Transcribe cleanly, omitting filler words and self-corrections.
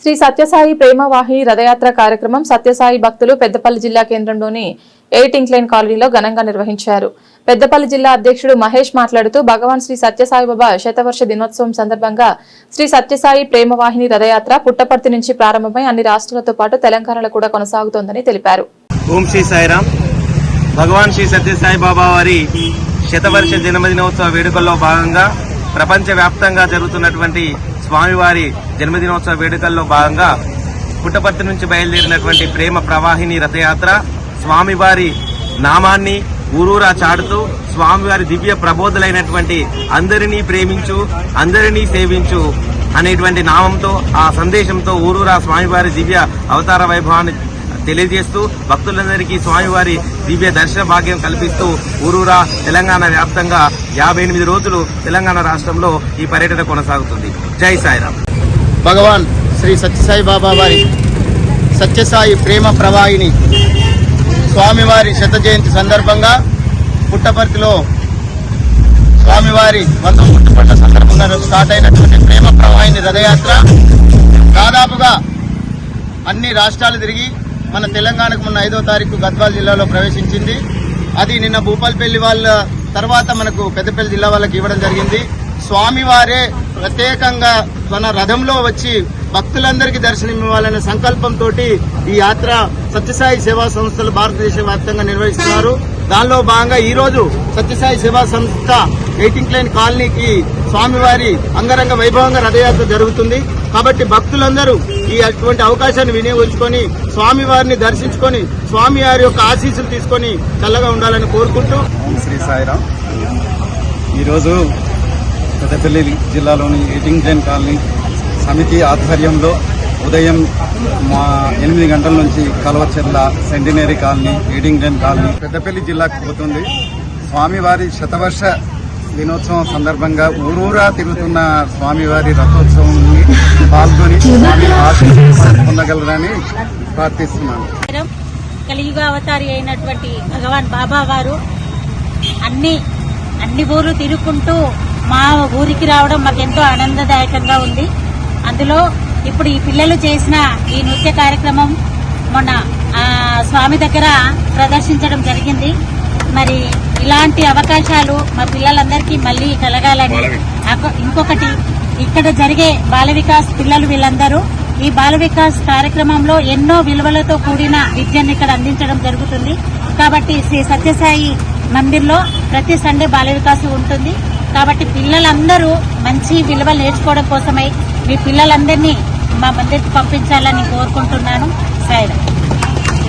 శ్రీ సత్యసాయి ప్రేమవాహిని రథయాత్ర కార్యక్రమం సత్యసాయి భక్తులు పెద్దపల్లి జిల్లా కేంద్రంలోని 8 ఇంక్లైన్ కాలనీలో ఘనంగా నిర్వహించారు. పెద్దపల్లి జిల్లా అధ్యక్షుడు మహేష్ మాట్లాడుతూ భగవాన్ శ్రీ సత్యసాయిబాబా శతవర్ష దినోత్సవం సందర్భంగా శ్రీ సత్యసాయి ప్రేమవాహిని రథయాత్ర పుట్టపర్తి నుంచి ప్రారంభమై అన్ని రాష్ట్రాలతో పాటు తెలంగాణలో కూడా కొనసాగుతోందని తెలిపారు. ఓం శ్రీ సాయిరాం. భగవాన్ శ్రీ సత్యసాయిబాబా వారి శతవర్ష జన్మదినోత్సవ వేడుకల్లో భాగంగా ప్రపంచవ్యాప్తంగా జరుగుతున్నటువంటి స్వామివారి జన్మదినోత్సవ వేడుకల్లో భాగంగా పుట్టపర్తి నుంచి బయలుదేరినటువంటి ప్రేమ ప్రవాహిని రథయాత్ర స్వామివారి నామాన్ని ఊరూరా చాటుతూ స్వామివారి దివ్య ప్రబోధులైనటువంటి అందరినీ ప్రేమించు, అందరినీ సేవించు అనేటువంటి నామంతో ఆ సందేశంతో ఊరూరా స్వామివారి దివ్య అవతార వైభవాన్ని తెలియజేస్తూ భక్తులందరికీ స్వామివారి దివ్య దర్శన భాగ్యం కల్పిస్తూ ఊరూరా తెలంగాణ వ్యాప్తంగా 58 రోజులు తెలంగాణ రాష్ట్రంలో ఈ పర్యటన కొనసాగుతుంది. జై సాయిరాం. భగవాన్ శ్రీ సత్యసాయి బాబా వారి సత్యసాయి ప్రేమ ప్రవాహిని స్వామివారి శత జయంతి సందర్భంగా పుట్టపర్తిలో స్వామివారి 100 పుట్టుపట్ల సందర్భంగా స్టార్ట్ అయినటువంటి ప్రేమ ప్రవాహిని రథయాత్ర దాదాపుగా అన్ని రాష్ట్రాలు తిరిగి మన తెలంగాణకు మొన్న 5వ తారీఖు గద్వాల జిల్లాలో ప్రవేశించింది. అది నిన్న భూపాలపల్లి వాళ్ళ తర్వాత మనకు పెద్దపల్లి జిల్లా వాళ్ళకి ఇవ్వడం జరిగింది. స్వామివారే ప్రత్యేకంగా తన రథంలో వచ్చి భక్తులందరికీ దర్శనం ఇవ్వాలనే సంకల్పంతో ఈ యాత్ర సత్యసాయి సేవా సంస్థలు భారతదేశ వ్యాప్తంగా నిర్వహిస్తున్నారు. దానిలో భాగంగా ఈ రోజు సత్యసాయి సేవా సంస్థ 8 ఇంక్లైన్ కాలనీకి స్వామివారి అంగరంగ వైభవంగా రథయాత్ర జరుగుతుంది. కాబట్టి భక్తులందరూ ఈ అటువంటి అవకాశాన్ని వినియోగించుకొని స్వామివారిని దర్శించుకొని స్వామివారి యొక్క ఆశీస్సులు తీసుకొని చల్లగా ఉండాలని కోరుకుంటూ శ్రీ సాయిరాం. ఈరోజు పెద్దపల్లి జిల్లాలోని 8 ఇంక్లైన్ కాలనీ సమితి ఆధ్వర్యంలో ఉదయం 8 గంటల నుంచి Kalavacherla centenary colony 8 incline colony Peddapalli జిల్లాకు పోతుంది. స్వామివారి శతవర్ష దినోత్సవం సందర్భంగా ఊరూరా తిరుగుతున్న స్వామివారి రథోత్సవాన్ని పాల్గొని స్వామి ఆశీస్సులు పొందగలరని ప్రార్థిస్తున్నాను. కలియుగ అవతారి అయినటువంటి భగవాన్ బాబా వారు అన్ని ఊర్లు తిరుగుకుంటూ మా ఊరికి రావడం మాకెంతో ఆనందదాయకంగా ఉంది. అందులో ఇప్పుడు ఈ పిల్లలు చేసిన ఈ నృత్య కార్యక్రమం మొన్న స్వామి దగ్గర ప్రదర్శించడం జరిగింది. మరి ఇలాంటి అవకాశాలు మా పిల్లలందరికీ మళ్లీ కలగాలని, ఇంకొకటి ఇక్కడ జరిగే బాల వికాస్ పిల్లలు వీళ్ళందరూ ఈ బాల వికాస్ కార్యక్రమంలో ఎన్నో విలువలతో కూడిన విద్యను ఇక్కడ అందించడం జరుగుతుంది. కాబట్టి శ్రీ సత్యసాయి మందిర్లో ప్రతి సండే బాల వికాస్ ఉంటుంది. కాబట్టి పిల్లలందరూ మంచి విలువలు నేర్చుకోవడం కోసమై మీ పిల్లలందరినీ మా మందిరికి పంపించాలని కోరుకుంటున్నాను. సాయిరాం.